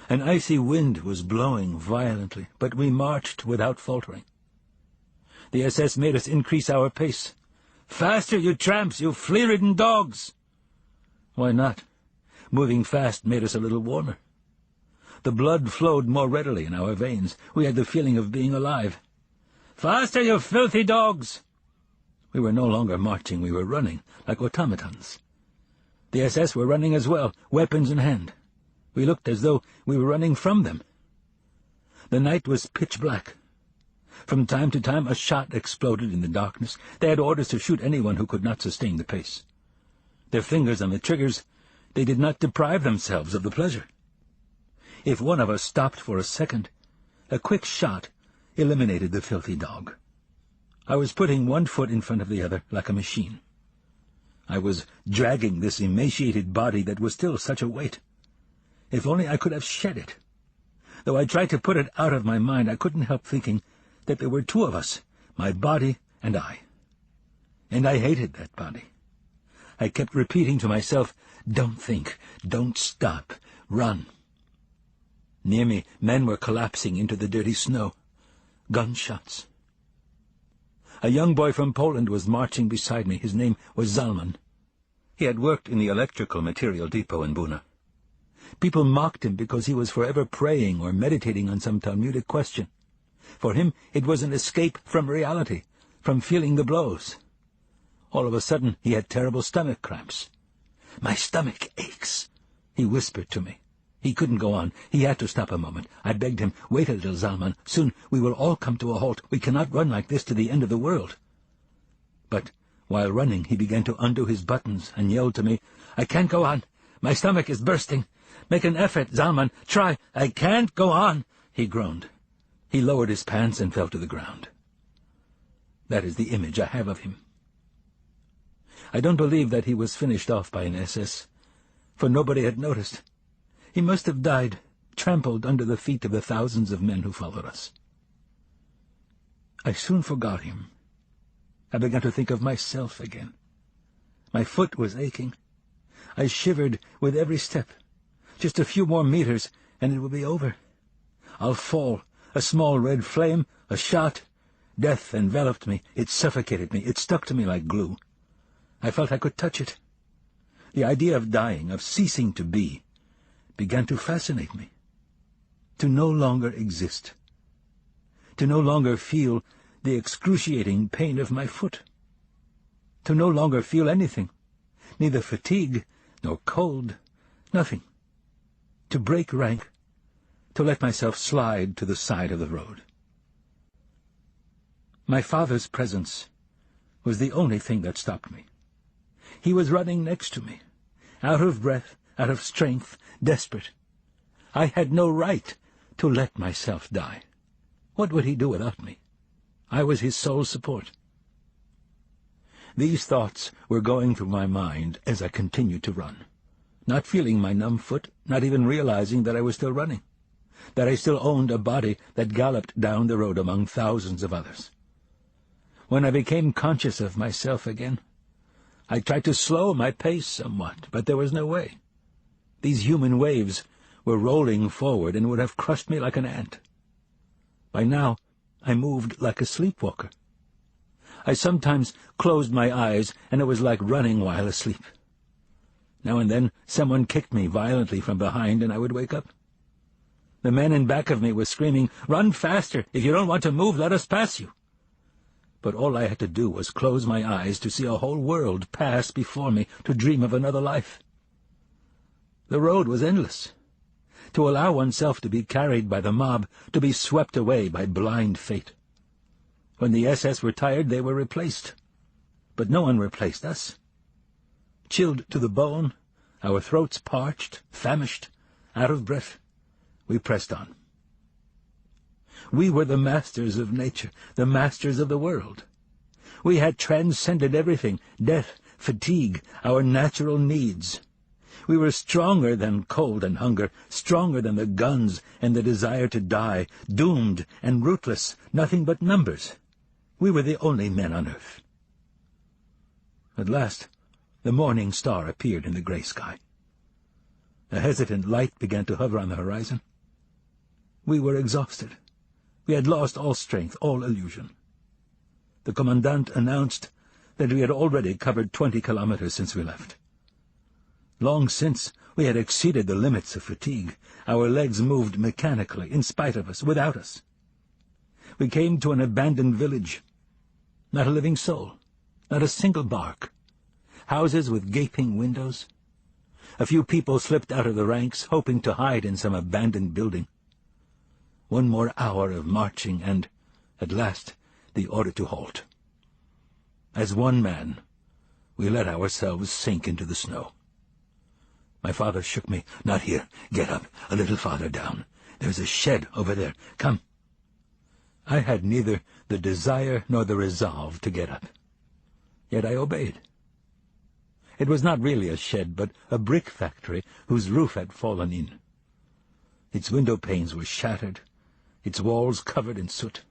An icy wind was blowing violently, but we marched without faltering. The SS made us increase our pace. "Faster, you tramps, you flea-ridden dogs!" Why not? Moving fast made us a little warmer. The blood flowed more readily in our veins. We had the feeling of being alive. "Faster, you filthy dogs!" We were no longer marching, we were running, like automatons. The SS were running as well, weapons in hand. We looked as though we were running from them. The night was pitch black. From time to time a shot exploded in the darkness. They had orders to shoot anyone who could not sustain the pace. Their fingers on the triggers, they did not deprive themselves of the pleasure. If one of us stopped for a second, a quick shot eliminated the filthy dog. I was putting one foot in front of the other like a machine. I was dragging this emaciated body that was still such a weight. If only I could have shed it. Though I tried to put it out of my mind, I couldn't help thinking that there were two of us, my body and I. And I hated that body. I kept repeating to myself, "Don't think, don't stop, run." Near me, men were collapsing into the dirty snow. Gunshots. A young boy from Poland was marching beside me. His name was Zalman. He had worked in the electrical material depot in Buna. People mocked him because he was forever praying or meditating on some Talmudic question. For him, it was an escape from reality, from feeling the blows. All of a sudden, he had terrible stomach cramps. "My stomach aches," he whispered to me. He couldn't go on. He had to stop a moment. I begged him, "Wait a little, Zalman. Soon we will all come to a halt. We cannot run like this to the end of the world." But while running, he began to undo his buttons and yelled to me, "I can't go on. My stomach is bursting. Make an effort, Zalman. Try. I can't go on," he groaned. He lowered his pants and fell to the ground. That is the image I have of him. I don't believe that he was finished off by an SS, for nobody had noticed. He must have died, trampled under the feet of the thousands of men who followed us. I soon forgot him. I began to think of myself again. My foot was aching. I shivered with every step. Just a few more meters, and it will be over. I'll fall. A small red flame, a shot. Death enveloped me. It suffocated me. It stuck to me like glue. I felt I could touch it. The idea of dying, of ceasing to be, began to fascinate me. To no longer exist. To no longer feel the excruciating pain of my foot. To no longer feel anything, neither fatigue nor cold, nothing. To break rank, to let myself slide to the side of the road. My father's presence was the only thing that stopped me. He was running next to me, out of breath, out of strength, desperate. I had no right to let myself die. What would he do without me? I was his sole support. These thoughts were going through my mind as I continued to run, not feeling my numb foot, not even realizing that I was still running, that I still owned a body that galloped down the road among thousands of others. When I became conscious of myself again, I tried to slow my pace somewhat, but there was no way. These human waves were rolling forward and would have crushed me like an ant. By now, I moved like a sleepwalker. I sometimes closed my eyes, and it was like running while asleep. Now and then, someone kicked me violently from behind, and I would wake up. The man in back of me was screaming, "Run faster! If you don't want to move, let us pass you!" But all I had to do was close my eyes to see a whole world pass before me, to dream of another life. The road was endless. To allow oneself to be carried by the mob, to be swept away by blind fate. When the SS were tired, they were replaced. But no one replaced us. Chilled to the bone, our throats parched, famished, out of breath, we pressed on. We were the masters of nature, the masters of the world. We had transcended everything, death, fatigue, our natural needs. We were stronger than cold and hunger, stronger than the guns and the desire to die, doomed and rootless, nothing but numbers. We were the only men on earth. At last, the morning star appeared in the gray sky. A hesitant light began to hover on the horizon. We were exhausted. We had lost all strength, all illusion. The commandant announced that we had already covered 20 kilometers since we left. Long since, we had exceeded the limits of fatigue. Our legs moved mechanically, in spite of us, without us. We came to an abandoned village. Not a living soul, not a single bark. Houses with gaping windows. A few people slipped out of the ranks, hoping to hide in some abandoned building. One more hour of marching, and, at last, the order to halt. As one man, we let ourselves sink into the snow. My father shook me. "Not here. Get up, a little farther down. There's a shed over there. Come." I had neither the desire nor the resolve to get up. Yet I obeyed. It was not really a shed, but a brick factory whose roof had fallen in. Its window panes were shattered, its walls covered in soot.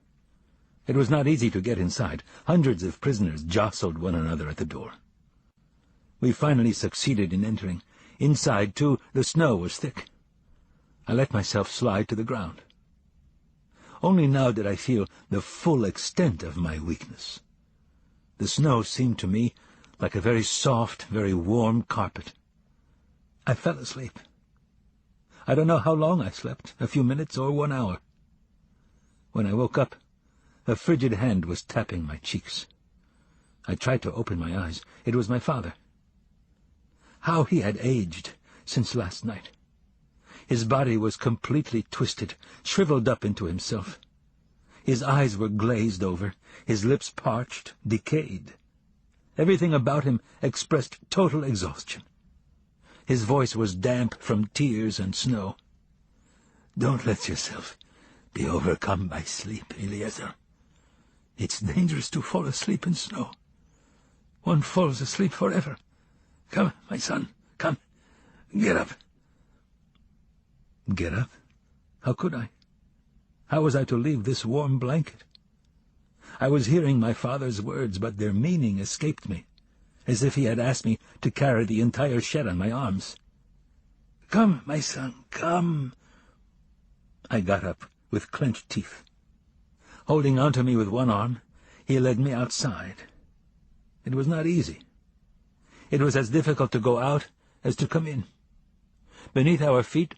It was not easy to get inside. Hundreds of prisoners jostled one another at the door. We finally succeeded in entering. Inside, too, the snow was thick. I let myself slide to the ground. Only now did I feel the full extent of my weakness. The snow seemed to me like a very soft, very warm carpet. I fell asleep. I don't know how long I slept, a few minutes or 1 hour. When I woke up, a frigid hand was tapping my cheeks. I tried to open my eyes. It was my father. How he had aged since last night. His body was completely twisted, shriveled up into himself. His eyes were glazed over, his lips parched, decayed. Everything about him expressed total exhaustion. His voice was damp from tears and snow. "Don't let yourself be overcome by sleep, Eliezer. It's dangerous to fall asleep in snow. One falls asleep forever. Come, my son, come. Get up." Get up? How could I? How was I to leave this warm blanket? I was hearing my father's words, but their meaning escaped me, as if he had asked me to carry the entire shed on my arms. "Come, my son, come." I got up, with clenched teeth. Holding on to me with one arm, he led me outside. It was not easy. It was as difficult to go out as to come in. Beneath our feet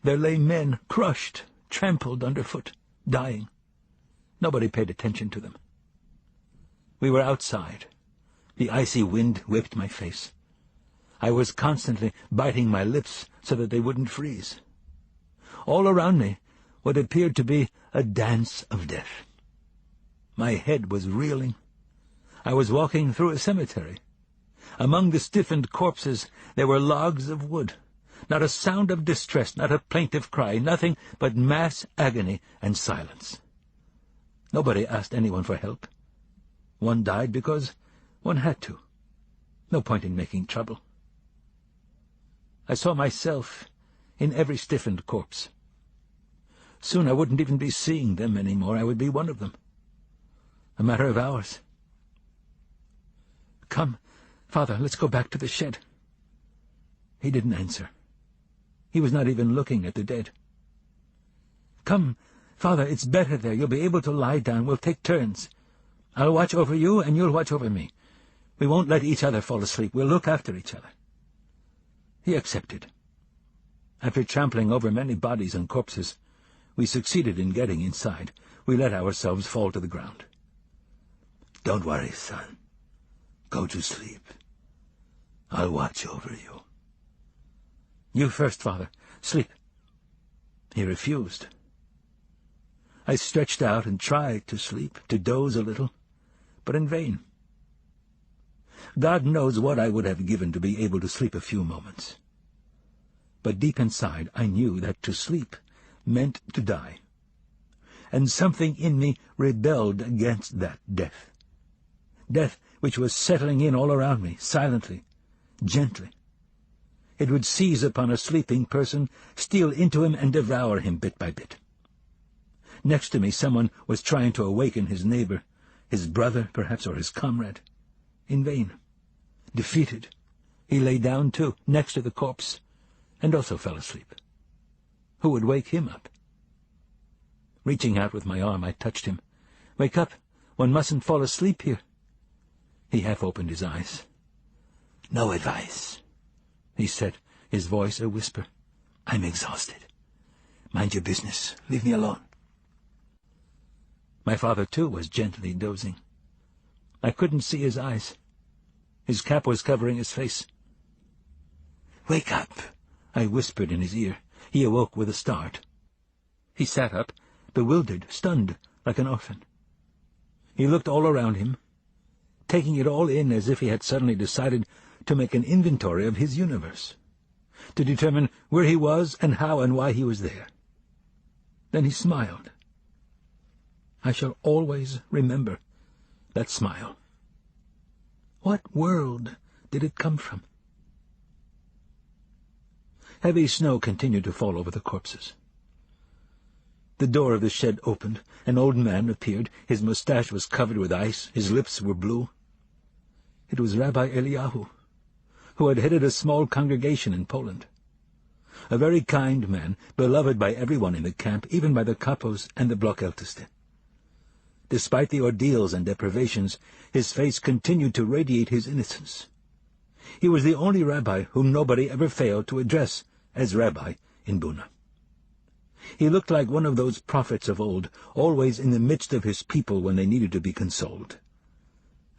there lay men crushed, trampled underfoot, dying. Nobody paid attention to them. We were outside. The icy wind whipped my face. I was constantly biting my lips so that they wouldn't freeze. All around me, what appeared to be a dance of death. My head was reeling. I was walking through a cemetery. Among the stiffened corpses there were logs of wood. Not a sound of distress, not a plaintive cry, nothing but mass agony and silence. Nobody asked anyone for help. One died because one had to. No point in making trouble. I saw myself in every stiffened corpse. Soon I wouldn't even be seeing them anymore. I would be one of them. A matter of hours. "Come, Father, let's go back to the shed." He didn't answer. He was not even looking at the dead. "Come, Father, it's better there. You'll be able to lie down. We'll take turns. I'll watch over you, and you'll watch over me. We won't let each other fall asleep. We'll look after each other." He accepted. After trampling over many bodies and corpses, we succeeded in getting inside. We let ourselves fall to the ground. "Don't worry, son. Go to sleep. I'll watch over you." "You first, Father. Sleep." He refused. I stretched out and tried to sleep, to doze a little, but in vain. God knows what I would have given to be able to sleep a few moments. But deep inside I knew that to sleep meant to die, and something in me rebelled against that death. Death which was settling in all around me, silently, gently. It would seize upon a sleeping person, steal into him, and devour him bit by bit. Next to me someone was trying to awaken his neighbor, his brother, perhaps, or his comrade. In vain. Defeated, he lay down, too, next to the corpse, and also fell asleep. Who would wake him up? Reaching out with my arm, I touched him. "Wake up! One mustn't fall asleep here." He half opened his eyes. "No advice," he said, his voice a whisper. "I'm exhausted. Mind your business. Leave me alone." My father, too, was gently dozing. I couldn't see his eyes. His cap was covering his face. "Wake up," I whispered in his ear. He awoke with a start. He sat up, bewildered, stunned, like an orphan. He looked all around him, taking it all in as if he had suddenly decided to make an inventory of his universe, to determine where he was and how and why he was there. Then he smiled. I shall always remember that smile. What world did it come from? Heavy snow continued to fall over the corpses. The door of the shed opened. An old man appeared. His mustache was covered with ice. His lips were blue. It was Rabbi Eliyahu, who had headed a small congregation in Poland. A very kind man, beloved by everyone in the camp, even by the kapos and the Blockälteste. Despite the ordeals and deprivations, his face continued to radiate his innocence. He was the only rabbi whom nobody ever failed to address as rabbi in Buna. He looked like one of those prophets of old, always in the midst of his people when they needed to be consoled.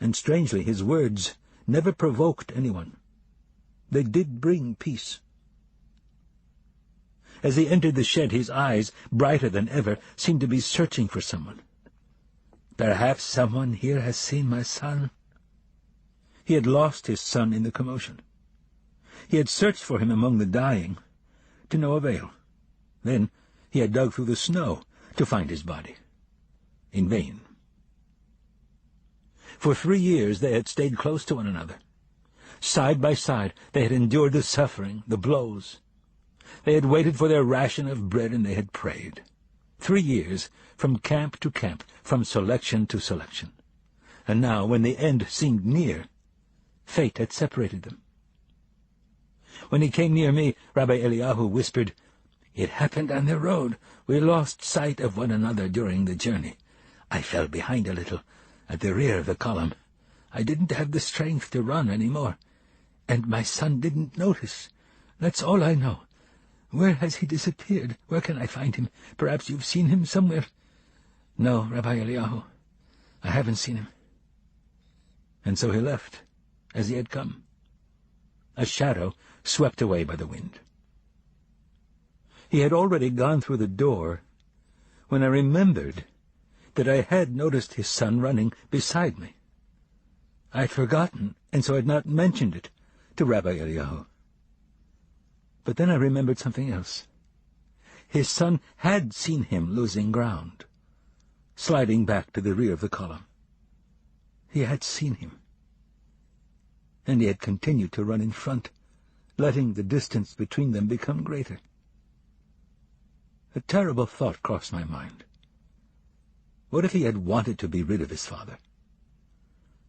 And strangely, his words never provoked anyone. They did bring peace. As he entered the shed, his eyes, brighter than ever, seemed to be searching for someone. "Perhaps someone here has seen my son." He had lost his son in the commotion. He had searched for him among the dying, to no avail. Then he had dug through the snow to find his body. In vain. For 3 years they had stayed close to one another. Side by side they had endured the suffering, the blows. They had waited for their ration of bread, and they had prayed. 3 years, from camp to camp, from selection to selection. And now, when the end seemed near, fate had separated them. When he came near me, Rabbi Eliyahu whispered, "It happened on the road. We lost sight of one another during the journey. I fell behind a little, at the rear of the column. I didn't have the strength to run any more. And my son didn't notice. That's all I know. Where has he disappeared? Where can I find him? Perhaps you've seen him somewhere." "No, Rabbi Eliyahu, I haven't seen him." And so he left, as he had come, a shadow swept away by the wind. He had already gone through the door when I remembered that I had noticed his son running beside me. I had forgotten, and so had not mentioned it to Rabbi Eliyahu. But then I remembered something else. His son had seen him losing ground, sliding back to the rear of the column. He had seen him. And he had continued to run in front, letting the distance between them become greater. A terrible thought crossed my mind. What if he had wanted to be rid of his father?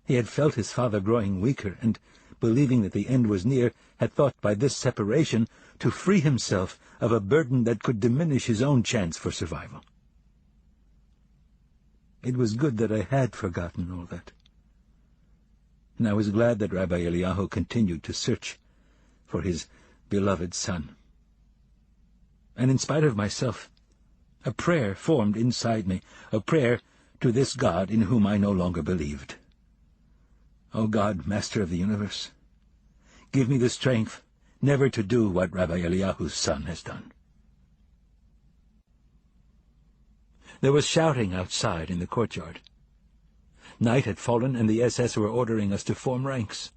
He had felt his father growing weaker, and, believing that the end was near, had thought by this separation to free himself of a burden that could diminish his own chance for survival. It was good that I had forgotten all that. And I was glad that Rabbi Eliyahu continued to search for his beloved son. And in spite of myself, a prayer formed inside me, a prayer to this God in whom I no longer believed. O God, Master of the universe, give me the strength never to do what Rabbi Eliyahu's son has done. There was shouting outside in the courtyard. Night had fallen, and the SS were ordering us to form ranks.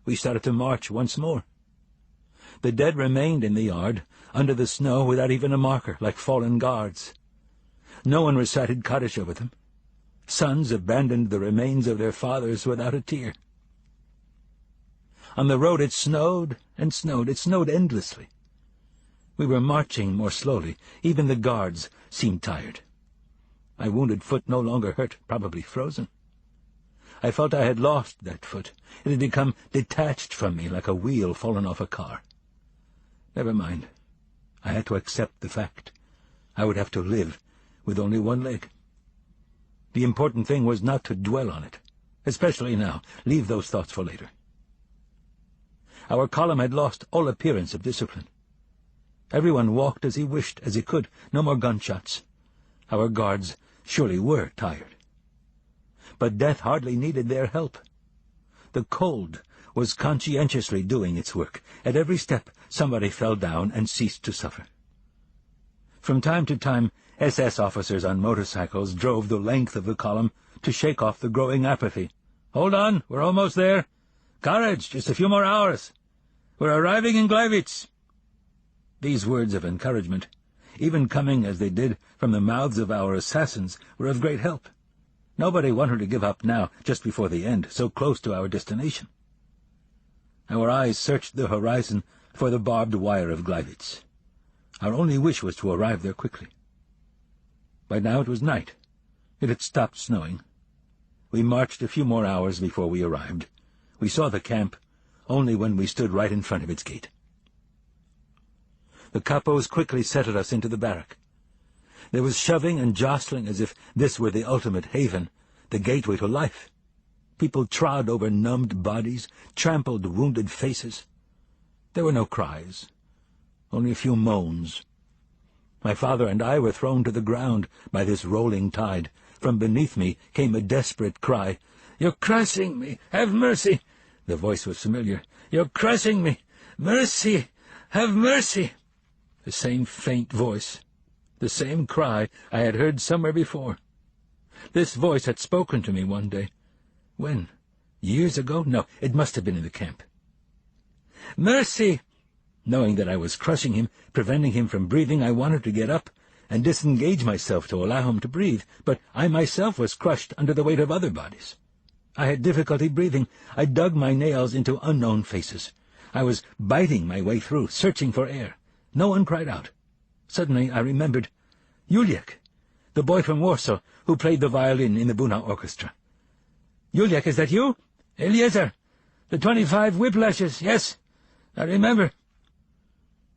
We started to march once more. The dead remained in the yard, under the snow, without even a marker, like fallen guards. No one recited Kaddish over them. Sons abandoned the remains of their fathers without a tear. On the road it snowed and snowed. It snowed endlessly. We were marching more slowly. Even the guards seemed tired. My wounded foot no longer hurt, probably frozen. I felt I had lost that foot. It had become detached from me like a wheel fallen off a car. Never mind. I had to accept the fact. I would have to live with only one leg. The important thing was not to dwell on it, especially now. Leave those thoughts for later. Our column had lost all appearance of discipline. Everyone walked as he wished, as he could. No more gunshots. Our guards surely were tired. But death hardly needed their help. The cold was conscientiously doing its work. At every step, somebody fell down and ceased to suffer. From time to time, SS officers on motorcycles drove the length of the column to shake off the growing apathy. "Hold on, we're almost there. Courage, just a few more hours. We're arriving in Gleiwitz." These words of encouragement, even coming as they did from the mouths of our assassins, were of great help. Nobody wanted to give up now, just before the end, so close to our destination. Our eyes searched the horizon for the barbed wire of Gleiwitz. Our only wish was to arrive there quickly. By now it was night. It had stopped snowing. We marched a few more hours before we arrived. We saw the camp only when we stood right in front of its gate. The capos quickly settled us into the barrack. There was shoving and jostling as if this were the ultimate haven, the gateway to life. People trod over numbed bodies, trampled wounded faces. There were no cries, only a few moans. My father and I were thrown to the ground by this rolling tide. From beneath me came a desperate cry. "You're crushing me! Have mercy!" The voice was familiar. "You're crushing me! Mercy! Have mercy!" The same faint voice, the same cry I had heard somewhere before. This voice had spoken to me one day. When? Years ago? No, it must have been in the camp. "Mercy!" Knowing that I was crushing him, preventing him from breathing, I wanted to get up and disengage myself to allow him to breathe, but I myself was crushed under the weight of other bodies. I had difficulty breathing. I dug my nails into unknown faces. I was biting my way through, searching for air. No one cried out. Suddenly I remembered Juliek, the boy from Warsaw who played the violin in the Buna orchestra. "Juliek, is that you?" "Eliezer, the 25 whiplashes, yes, I remember."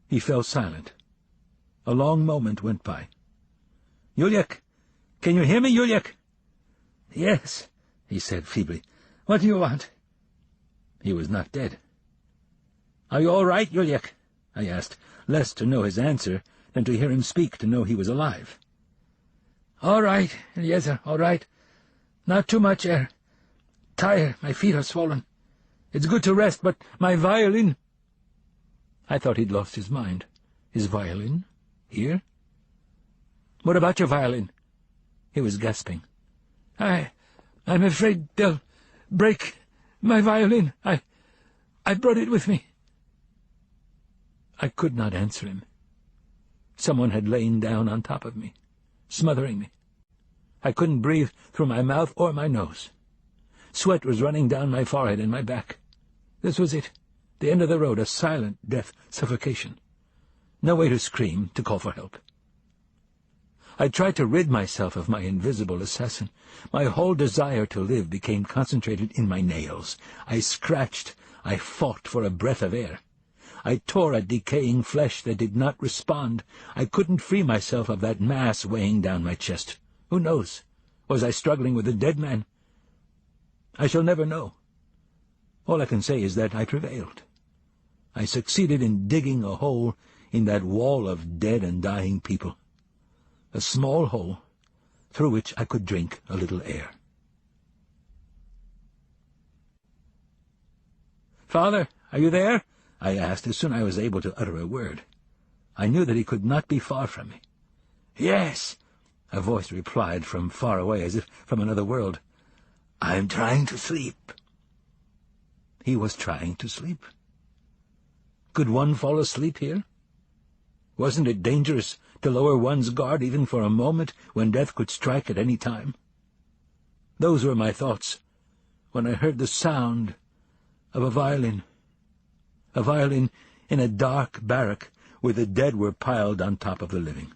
He fell silent. A long moment went by. "Juliek, can you hear me, Juliek?" "Yes," he said feebly. "What do you want?" He was not dead. "Are you all right, Juliek?" I asked, less to know his answer than to hear him speak to know he was alive. "All right, Eliezer, all right. Not too much air. Tired, my feet are swollen. It's good to rest, but my violin—" I thought he'd lost his mind. His violin? Here? "What about your violin?" He was gasping. I'm afraid they'll break my violin. I brought it with me." I could not answer him. Someone had lain down on top of me, smothering me. I couldn't breathe through my mouth or my nose. Sweat was running down my forehead and my back. This was it, the end of the road, a silent death, suffocation. No way to scream, to call for help. I tried to rid myself of my invisible assassin. My whole desire to live became concentrated in my nails. I scratched. I fought for a breath of air. I tore at decaying flesh that did not respond. I couldn't free myself of that mass weighing down my chest. Who knows? Was I struggling with a dead man? I shall never know. All I can say is that I prevailed. I succeeded in digging a hole in that wall of dead and dying people. A small hole through which I could drink a little air. "Father, are you there?" I asked as soon as I was able to utter a word. I knew that he could not be far from me. "Yes," a voice replied from far away, as if from another world. "I'm trying to sleep." He was trying to sleep. Could one fall asleep here? Wasn't it dangerous to lower one's guard even for a moment when death could strike at any time? Those were my thoughts when I heard the sound of a violin in a dark barrack where the dead were piled on top of the living.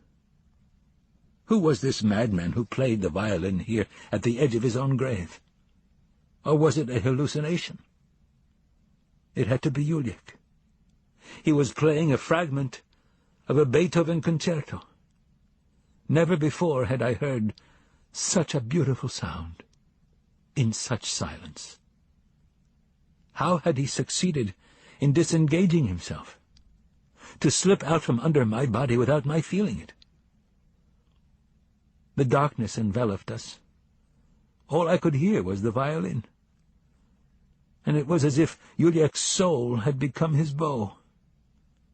Who was this madman who played the violin here at the edge of his own grave? Or was it a hallucination? It had to be Juliek. He was playing a fragment of a Beethoven concerto. Never before had I heard such a beautiful sound, in such silence. How had he succeeded in disengaging himself, to slip out from under my body without my feeling it? The darkness enveloped us. All I could hear was the violin, and it was as if Yuliak's soul had become his bow.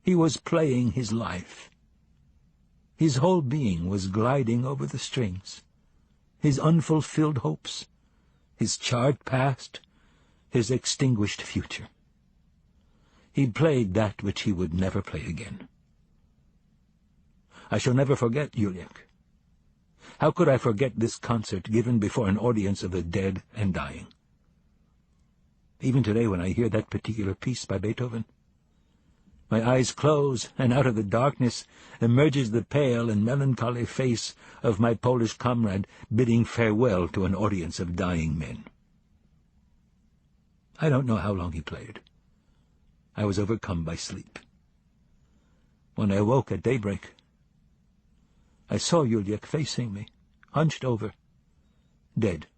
He was playing his life. His whole being was gliding over the strings, his unfulfilled hopes, his charred past, his extinguished future. He played that which he would never play again. I shall never forget Yuliak. How could I forget this concert given before an audience of the dead and dying? Even today, when I hear that particular piece by Beethoven, my eyes close, and out of the darkness emerges the pale and melancholy face of my Polish comrade bidding farewell to an audience of dying men. I don't know how long he played. I was overcome by sleep. When I woke at daybreak, I saw Yuliak facing me, hunched over, dead.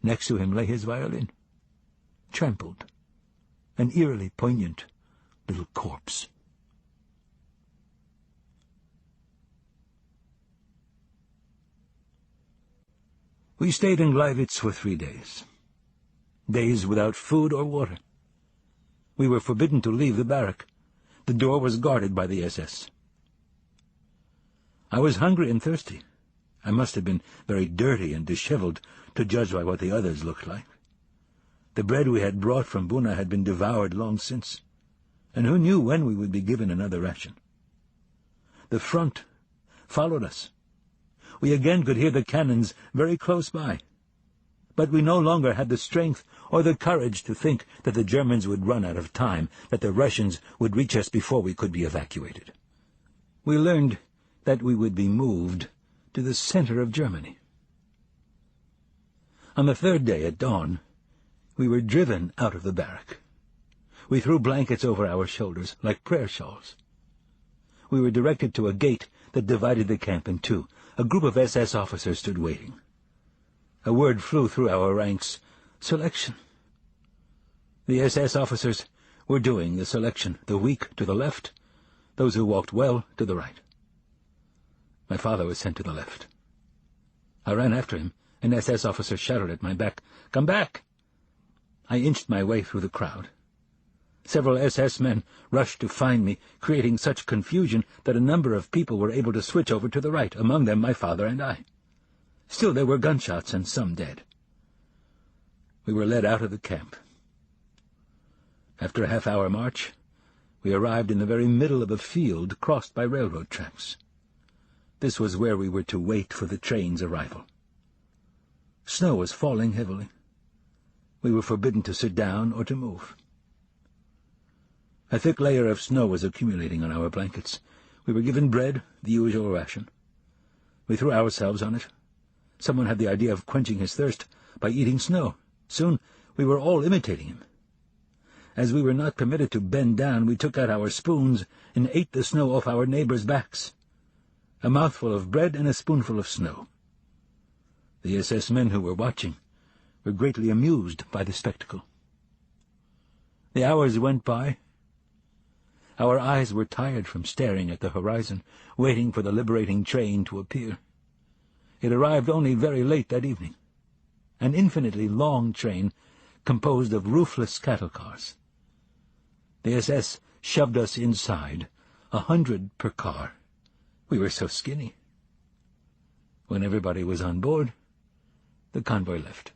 Next to him lay his violin, trampled, an eerily poignant little corpse. We stayed in Gleiwitz for 3 days. Days without food or water. We were forbidden to leave the barrack. The door was guarded by the SS. I was hungry and thirsty. I must have been very dirty and disheveled, to judge by what the others looked like. The bread we had brought from Buna had been devoured long since, and who knew when we would be given another ration? The front followed us. We again could hear the cannons very close by, but we no longer had the strength or the courage to think that the Germans would run out of time, that the Russians would reach us before we could be evacuated. We learned that we would be moved to the center of Germany. On the 3rd day at dawn, we were driven out of the barrack. We threw blankets over our shoulders, like prayer shawls. We were directed to a gate that divided the camp in two. A group of SS officers stood waiting. A word flew through our ranks: selection. The SS officers were doing the selection, the weak to the left, those who walked well to the right. My father was sent to the left. I ran after him. An SS officer shouted at my back, "Come back!" I inched my way through the crowd. Several SS men rushed to find me, creating such confusion that a number of people were able to switch over to the right, among them my father and I. Still, there were gunshots and some dead. We were led out of the camp. After a half-hour march, we arrived in the very middle of a field crossed by railroad tracks. This was where we were to wait for the train's arrival. Snow was falling heavily. We were forbidden to sit down or to move. A thick layer of snow was accumulating on our blankets. We were given bread, the usual ration. We threw ourselves on it. Someone had the idea of quenching his thirst by eating snow. Soon we were all imitating him. As we were not permitted to bend down, we took out our spoons and ate the snow off our neighbors' backs. A mouthful of bread and a spoonful of snow. The SS men who were watching were greatly amused by the spectacle. The hours went by. Our eyes were tired from staring at the horizon, waiting for the liberating train to appear. It arrived only very late that evening. An infinitely long train composed of roofless cattle cars. The SS shoved us inside, 100 per car. We were so skinny. When everybody was on board, the convoy left.